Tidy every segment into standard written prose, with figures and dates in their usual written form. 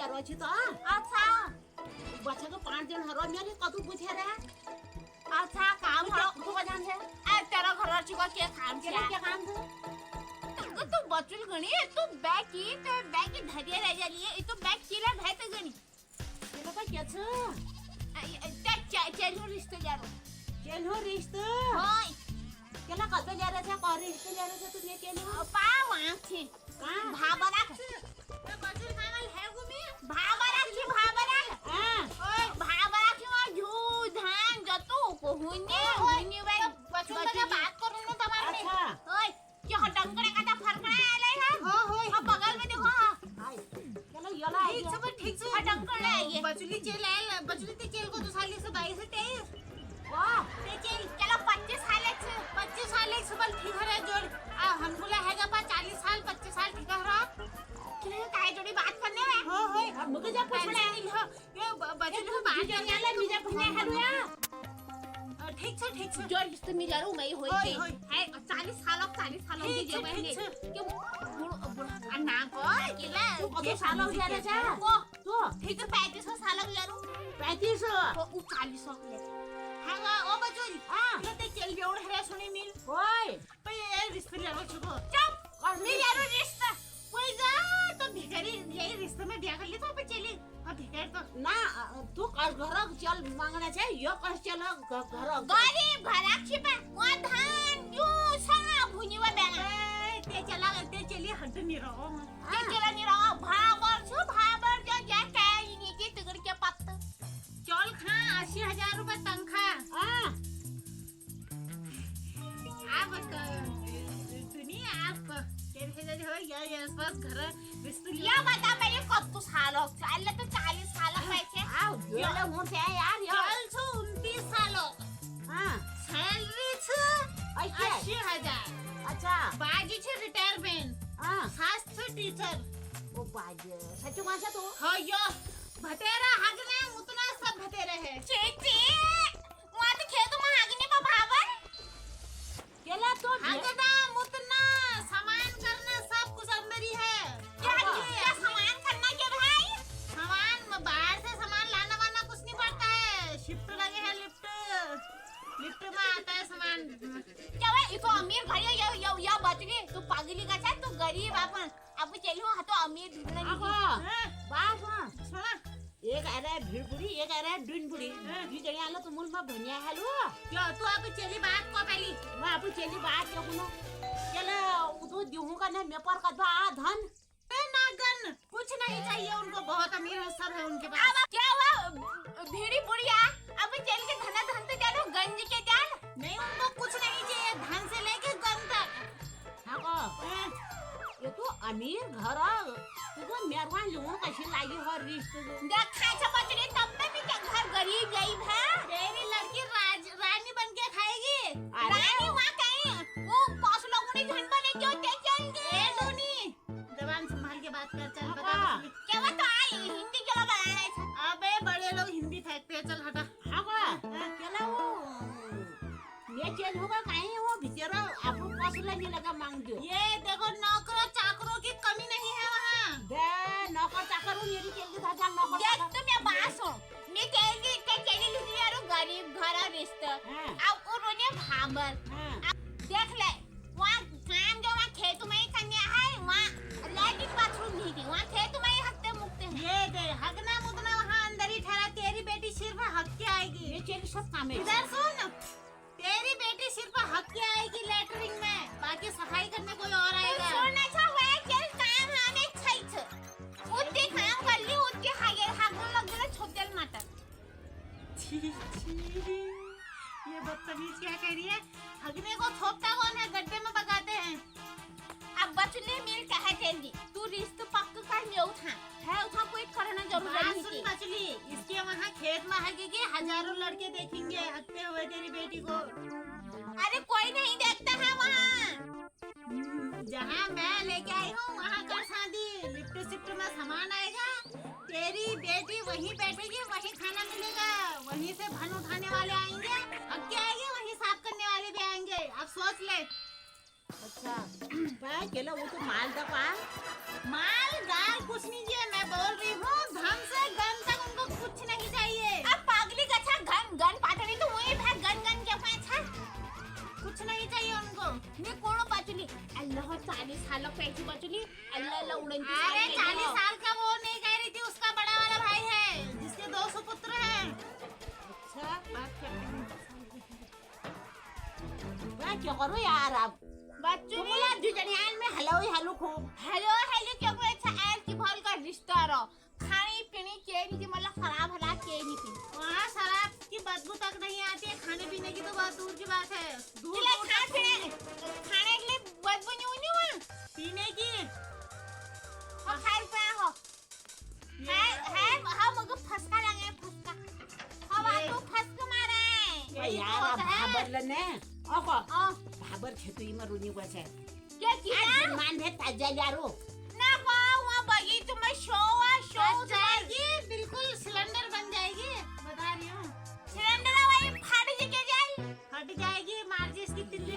यारो छी तो अच्छा बच्चा को 5 दिन हरो मेरे कतु पूछे रे अच्छा काम तू करो तू बजान है ए तेरा घर चुका के काम के किया क्या काम है तू बचुल गणी तू बैग की तो बैग की धरिया रह जाली तो बैग किला भाई तो गणी ये लोग क्या छ त्या चेलू रिश्ते जारो चल हो रिश्ता होय केला कत जा रहे थे कर रिश्ता जा रहे थे तू ये केलो पा वहां थी का भाबरा तो बचुल कामल है गुमी भाबरा हां ओए भाबरा की वो झू धान जतू को हुनी भाई बचुल का बात करूं ना तमारे अच्छा ओए क्या डंगरे का ता फरकड़ा आले है हां होय हां बगल में देखो हाय केला यला ठीक से डंगरे आए बचुली चेल आए बचुली ते चेल को तो साली से 22 से 23 वाह ते चेल चलो 25 साल से बल ठीक है जोड़ आ हम बोला हैगा पा 40 साल 25 साल ठीक है रहा कि काय जोड़ी बात करने में हां होय मुके जा पूछले ये बचुली को बात करने वाला मिजा भने हरुया ठीक से जोड़ रिश्ते में जा रहा हूं मैं होई गई है 40 सालों की जो बहने क्यों बुढ़ा ना को केला तू कत साल हो जा रे जा तो ठीक है 35 साल हो जा रहा 35 वो 40 हो गया हाँ ओ बचुली हां ते चल जोड़ है सुनी मिल होय पे ये रिश्ते ले लो चुको चुप और नहीं यारो रिश्ता कोई जा तो भिखारी यही रिश्ते में ब्याह कर ली तो पे चली और भिखारी तो ना तू घर चल मांगना छे यो कस चल घर गरीब घराक छिपा वो धान जू संगा भुनीवा बेना ते चली हट नहीं रहो ते चला नहीं रहो भाबर जो जा काय नी की तिगड़ के पत्ता चल खा 80,000 रुपए तनखा हां आप सुनिए आप कैसे जो ये बस घर रिश्ते या बता मेरे कब तो सालों चाले तो 40 साल पैसे आओ गेले हूं से यार यो चल छो 29 सालों हां सैलरी छ 80,000 अच्छा बाजी छे रिटायरमेंट हां शास्त्र टीचर ओ बाजे सच्चो भाषा तो हो यो भतेरा हगने उतना सब भतेरे है चेची वहां तो खेत में हगने पर भाबर केला तो हगना मुतना सामान करना सब कुछ अंदर ही है क्या सामान करना क्या भाई सामान बाहर से सामान लाना वाना कुछ नहीं पड़ता है शिफ्ट लगे है लिफ्ट में आता है सामान क्या भाई तो अमीर घरी यो बचली तू पागली का छे तू गरीब अपन अब चलो हा तो अमीर ढूंढना नहीं बास सुना एक आ रहा है भीड़पुरी एक आ रहा है डूनपुरी जी जणी आलो तो मूल में भनिया हेलो क्यों तू अब चली बात को पहली मैं अब चली बात क्यों कुनो केला तो दिहूं का ना मेपर का दो आ धन नागन कुछ नहीं चाहिए उनको बहुत अमीर सर है उनके पास अब क्या हुआ भीड़ी बुढ़िया अब चल के धना धन तो जानो गंज के जान नहीं उनको कुछ नहीं चाहिए धन से लेके गन तक हाँ ये तो अमीर घर तो मेहरबान लोगों कशी लागी हर रिश्ते देखा समझने तब में भी क्या घर गरीब गरीब है तेरी लड़की रानी बन के खाएगी रानी वहाँ कहीं वो 5 लोगों ने झंड बने क्यों चलेंगे ए डोनी जबान संभाल के बात कर चल बता क्या वो तो आई हिंदी के लोग बनाने थे अबे बड़े लोग हिंदी फेंकते हैं चल हटा हाँ केला वो ये चेंज होगा कहीं वो बेचारा आपको पसला नहीं लगा मांग दो ये देखो नौकरों चाकरों की कमी नहीं है वहाँ दे नौकर चाकर मेरी चल के था नौकर देख तुम ये बात सुन मैं कहेंगी कि चली लुनी यारो गरीब घर रिश्ता अब उन्होंने भाबर देख ले वहाँ काम जो वहाँ खेत में ही करने है वहाँ लैट्रिन बाथरूम नहीं थी वहाँ खेत में ही हकते मुकते हैं ये दे हगना मुदना वहाँ अंदर ही ठहरा तेरी बेटी सिर्फ हक के आएगी ये चेंज सब काम है इधर सुन तेरी बेटी सिर्फ हक के आएगी लैट्रिन में बाकी सफाई करने कोई और आएगा सुनना चाहिए चल काम हमें छैछ उतने काम कर ली उतने हागने लग गए छोटे मटर ये बदतमीज क्या कह रही है हगने को थोपता कौन है गड्ढे में पकाते हैं अब बचने मिल कहा चलेगी तू रिश्ते पक्का कर ले उठा कोई करना जरूरी नहीं सुन बचली इसके वहाँ खेत में हगेगी हजारों लड़के देखेंगे हगते हुए तेरी बेटी को अरे कोई नहीं देखता है वहाँ जहाँ मैं लेके आई हूँ वहाँ कर शादी लिफ्ट शिफ्ट में सामान आएगा तेरी बेटी वहीं बैठेगी वहीं खाना मिलेगा वहीं से भन उठाने वाले आएंगे हक के आएंगे वहीं साफ करने वाले भी आएंगे अब सोच ले अच्छा अच्छा काय केलं वो तो माल दबा माल गाल कुछ नहीं चाहिए, मैं बोल रही हूँ धन से गन तक उनको कुछ नहीं चाहिए। अब पागली कच्छा गन गन पाटनी तो वही भाग गन गन के पाछा कुछ नहीं चाहिए उनको। ने कोनो बाचुली अल्लाह 40 साल पैसे बाचुली अल्लाह अल्लाह 29 साल। अरे 40 साल का वो नहीं कह रही थी, उसका बड़ा वाला भाई है जिसके 200 पुत्र हैं। अच्छा बात करते हैं क्या क्या करो यार आप बाचुली बोला जुजनियान में हेलो हेलो खूब हेलो हेलो क्यों बोले? अच्छा ऐल की भल का रिश्ता रो खानी पीनी के नहीं थी, मतलब खराब हला के नहीं थी। वहाँ शराब की बदबू तक नहीं आती है, खाने पीने की तो बहुत दूर की बात है। दूर खाने के लिए बदबू नहीं हुई पीने की और खाए पे हो है हम मगर फसका लगे फसका हम आपको फसक मारे यार आप भाबर लने ओको भाबर छतुई में रुनी बसे क्या किया मान है ताजा यारो ना वहाँ बगीचे में शो जाएगी, बिल्कुल सिलेंडर बन जाएगी, बता रही हूँ। सिलेंडर वही फट जाएगी मार जी इसकी तिल्ली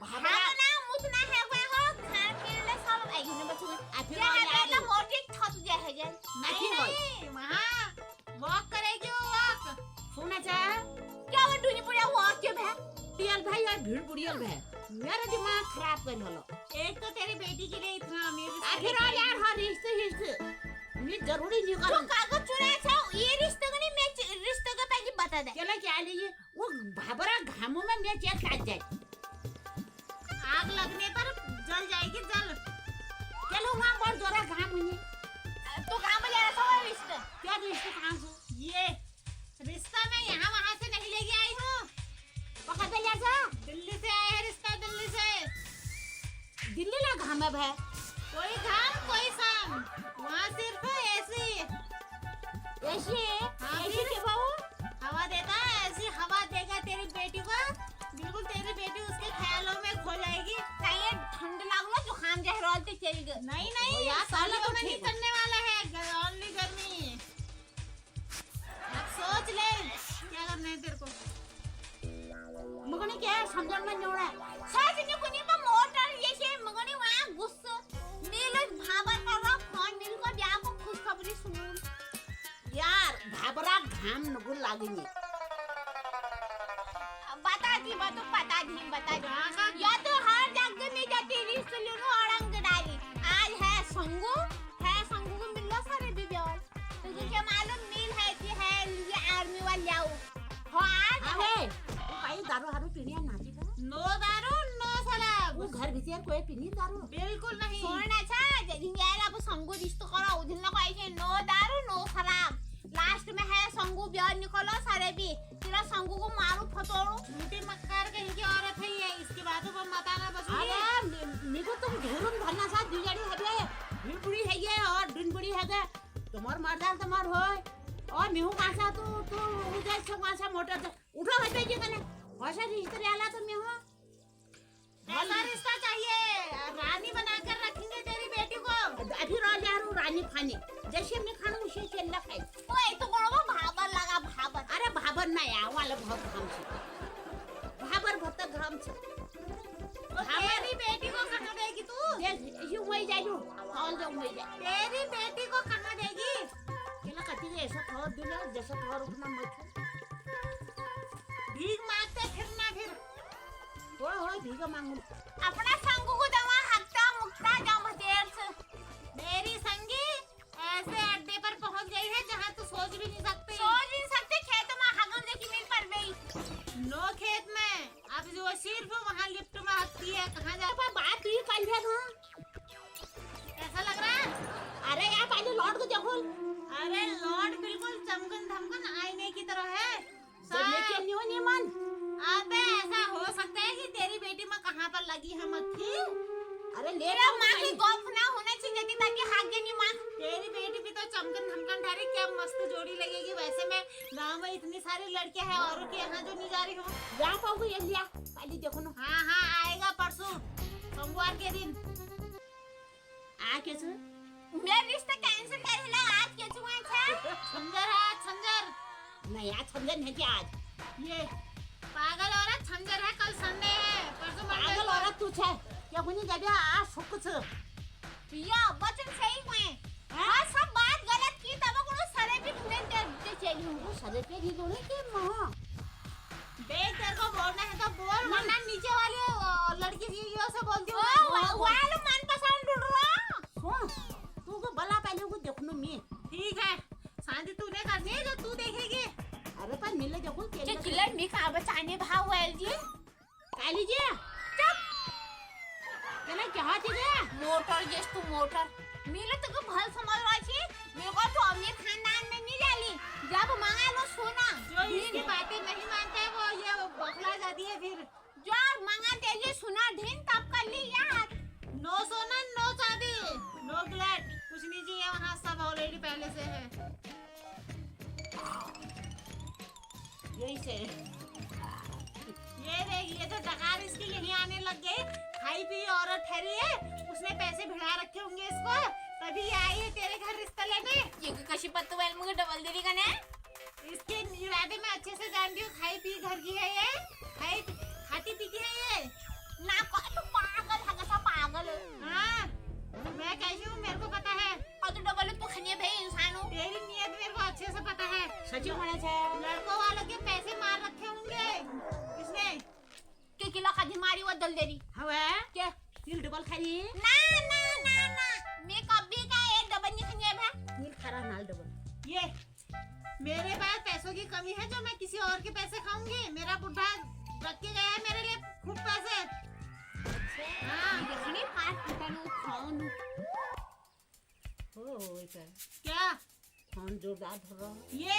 भाबरा ना मुतना है वो खान पीने ले सब आएगी ना बच्चों क्या है पहला मोटी थक जाए नहीं वहाँ वॉक करेगी वो वॉक सुना चाह क्या वो दुनिया पूरा वॉक के भाई बुढ़ियल भाई और भीड़ बुढ़ियल भाई मेरा दिमाग खराब कर हलो। एक तो तेरी बेटी के लिए इतना अमीर आखिर और यार हर रिश्ते ये जरूरी नहीं तो कागज चुराए था ये रिश्ते का नहीं, मैं रिश्ते का पहले बता दे चला क्या लीजिए वो भाबरा घामों में मैं चेक काट जाए आग लगने पर जल जाएगी जल। चलो वहाँ पर जोरा घाम हुई तो कहाँ पर जा रहा था रिश्ता? क्या रिश्ते कहाँ से ये रिश्ता मैं यहाँ वहाँ से नहीं लेके आई हूँ, पकड़ पे जा जा दिल्ली से आया है रिश्ता, दिल्ली से। दिल्ली ला घाम है भाई कोई घाम कोई शाम वहाँ सिर्फ ऐसी ऐसे हाँ, ऐसे के बाबू हवा देता है, ऐसी हवा देगा तेरी बेटी को, बिल्कुल तेरी बेटी उसके ख्यालों में खो जाएगी। कहीं ठंड लागलो जुकाम जह रोल ते चल गए नहीं नहीं यार सालों साला तो में नहीं ठीक है। चलने वाला है ओनली गर्मी। अब सोच ले क्या करना है तेरे को। मगने क्या समझ में नहीं आ रहा साजनी कुनी में मोटर ये से मगनी वहां गुस्सा मिल भाबर कर रहा फोन मिल को ब्याह को खुशखबरी सुनूं यार भाबरा घाम नगुल लागेंगे बता दी बता दी या तो हर जगह में जाती रिश्ते लेनो अड़ंग डाली। आज है संगू को मिल लो सारे भी ब्याह तुझे क्या मालूम मिल है कि है ये आर्मी वाले आओ हो आज अरे वो भाई दारू हारू पीने या नाची का नो दारू नो सलाब वो घर भीतर कोई पीनी दारू बिल्कुल नहीं सोना छा जदिन यार अब संगू रिश्तो करा उदिन ना कोई नो दारू नो शराब लास्ट में है संगू ब्याह निकलो सारे भी तेरा संगू को मारू फतोड़ू झूठी मक्कार कहीं की औरत है ये, इसकी बातों पर मत आना बस। अरे मेरे को तुम ढूंढूं भरना सा दुजड़ी है बे भीड़पुड़ी है ये और डिनपुड़ी है के तुम्हार मर्दाल तुम्हार होय और मेहू कासा तू उधर से कासा मोटर से उठो हटे के कने भाषा रिश्ते आला तो मेहू ऐसा रिश्ता चाहिए रानी बनाकर रखेंगे तेरी बेटी को। अभी राज यार रानी फानी जैसे हमने खाना उसे चल खाई ओए तो बड़ा भाबर लगा भाबर। अरे भाबर ना यार वाला बहुत घाम से भाबर बहुत घाम से तेरी बेटी को कहाँ देगी तू? देख यू वही जाइयो हाल जाऊं वही जा तेरी बेटी को कहाँ देगी? केला कती के ऐसा थोड़ दिला जैसा थोड़ उठना मत भीख मांगते फिरना फिर हो भीगा मांगू अपना संगू को दवा हफ्ता मुक्ता जाऊं बतेर से। मेरी संगी ऐसे अड्डे पर पहुंच गई है जहां तू सोच भी नहीं सकते खेत में हगम देखी मिल पर गई नो खेत में अब जो सिर्फ वहां लिफ्ट में हकती है कहां जा पर बात ही कर लिया था कैसा लग रहा है? अरे यार पहले लौट को देखो अरे लॉर्ड बिल्कुल चमकन धमकन आईने की तरह है लेके नहीं हो नहीं मन अबे ऐसा हो सकता है कि तेरी बेटी में कहां पर लगी है मक्खी? अरे ले तेरा माँ की गौफ ना होना चाहिए ताकि हागे नहीं माँ। तेरी बेटी भी तो चमकन धमकन ढारी क्या मस्त जोड़ी लगेगी। वैसे में गांव में इतनी सारी लड़कियां हैं औरों के यहाँ जो नहीं जा रही हूँ जा पाऊंगी ये लिया पहले देखो ना हाँ आएगा परसों सोमवार के दिन आ कैसे मेरा रिश्ता कैंसिल कर ला आज कैसे हुआ था छंजर है छंजर नहीं यार समझन है कि आज ये पागल औरत छंजर है कल संडे है परसों पागल तू छे क्या कोणी गड्या आ सुकच या बच्चन सही हुए हाँ सब बात गलत की तब को सरे भी ढूंढे ते चली हूँ वो सरे पे ही दोने के मां देख तेरे को बोलना है तो बोल वरना नीचे वाली लड़की सीईओ से बोलती हूँ वाले मन पसंद ढूंढ रहा सुन तू को भला पहले को देखनो मैं ठीक है शादी तूने करनी है जो तू देखेगी अरे पर मिले देखो जे किलर मी का बचाने भाव है जी काली जी चुप केला क्या थी रे मोटर जिस तू मोटर मिले तो को भल समझ रहा छी मेरे को तो अमीर खानदान में नहीं डाली जब मांगा लो सोना जो इसकी बातें नहीं मानता है वो ये बखला जाती है फिर जो मांगा तेरे सुना ढीन तब कर ली यार नो सोना नो चांदी नो ग्लैड कुछ नहीं चाहिए वहाँ सब ऑलरेडी पहले से है यही से ये देख ये तो डकार इसके यहीं आने लग गए खाई पी औरत ठहरी है उसने पैसे भिड़ा रखे होंगे इसको तभी ये आई है तेरे घर रिश्ता लेने ये कशी पत्तू वाल मुझे डबल देरी का ने इसके इरादे में अच्छे से जानती हूँ खाई पी घर की है ये खाती पीती है ये ना को तो पागल है कैसा पागल हाँ मैं कैसी हूँ मेरे को पता है और तो डबल तू खनिए भाई इंसान हूँ तेरी नियत मेरे को अच्छे से पता है सच्ची होना चाहिए लड़कों वालों के पैसे मार रखे होंगे किसने के किलो का दिमारी वो दल दे रही हवा क्या तिल डबल खाली ना ना ना ना मैं कभी का एक डबल नहीं खनिए भा तिल खरा नाल डबल ये मेरे पास पैसों की कमी है जो मैं किसी और के पैसे खाऊंगी मेरा बुढ़ा रख के गया है मेरे लिए खूब पैसे हाँ देखने पास पिटानु खाऊं हो ऐसा क्या फोन जोरदार धर रहा ये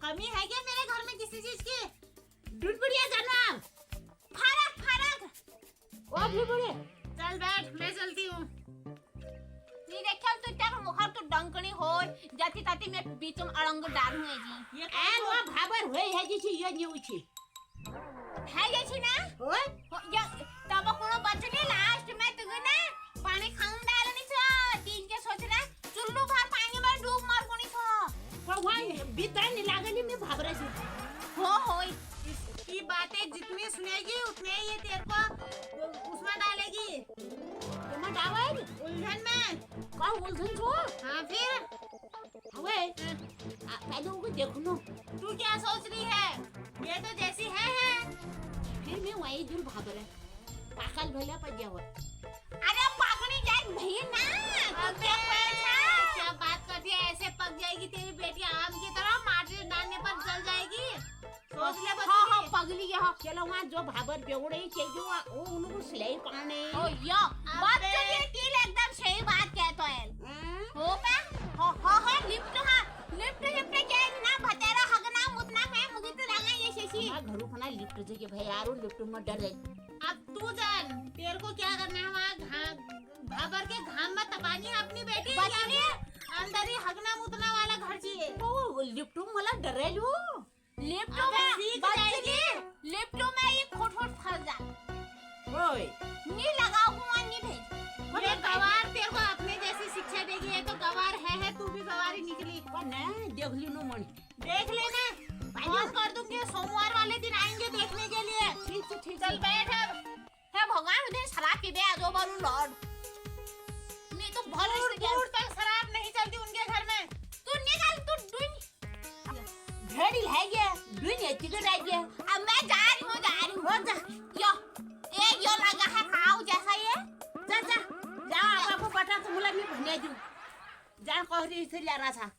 कमी है क्या मेरे घर में किसी चीज की दूध बढ़िया जाना फरक फरक ओ भी बढ़िया चल बैठ मैं चलती हूँ नहीं देखा तो तेरा मुखर तो डंकनी हो जाती ताती मैं बीच में अड़ंग डाल हूँ जी ये एन वो भाबर होई है जी ये न्यू छी है ये छी ना ओए या तब कोनो बचने लास्ट में तुगे ना पानी खाऊं डालनी था तीन के सोच रहा चुल्लू भर पानी में डूब मर कोनी था पर वहां भीतर नहीं लागली में भाबरे से हो इसकी बातें जितनी सुनेगी उतने ये तेरे को उसमें डालेगी तुम डावर उलझन में कौन उलझन छो हाँ फिर हवे पहले वो देखनो तू क्या सोच रही है ये तो जैसी है फिर मैं वही दूर भाबरे पाकल भला पर जाओ अरे पाकनी जाए भैया ना अबे क्या बात करती है ऐसे पक जाएगी तेरी बेटी आम की तरह माटी डालने पर जल जाएगी सोच ले बच्ची हाँ पगली है चलो वहां जो भाबर बेवड़े चल जो वो उनको सिलाई करने ओ यो बात तो ये टील एकदम सही बात कहतो है हो पे हो लिफ्ट के ना भतेरा हगना मुतना मैं मुझे तो लगा ये शेशी घरू फना लिफ्ट जे भाई यारो लिफ्ट में डर गई अब तू जान तेरे को क्या करना है वहाँ भाबर के घाम में तपानी है अपनी बेटी अंदर ही हगना मुतना वाला घर चाहिए वो लिफ्ट मला डरेलू लिफ्ट में सीख जाएगी लिफ्ट में ये खोट फंस जा ओए नहीं लगा हुआ नहीं भेज ये गवार तेरे को अपने जैसी शिक्षा देगी ये तो गवार है तू भी गवार ही निकली पर नहीं देख ली नो मन देख लेना फोन कर दूंगी सोमवार वाले दिन आएंगे देखने के लिए ठीक चल बैठ है भगवान उधर शराब पी दे आजो बारू लॉर्ड नहीं तो बहुत दूर तक शराब नहीं चलती उनके घर में तू निकल तू डून घड़ी है ये दुनिया टिकट है ये अब मैं जा रही हूँ हो जा यो लगा है खाओ जैसा ये जा आपको पता तो मुला नहीं भने दूं जा कहरी से ला रहा था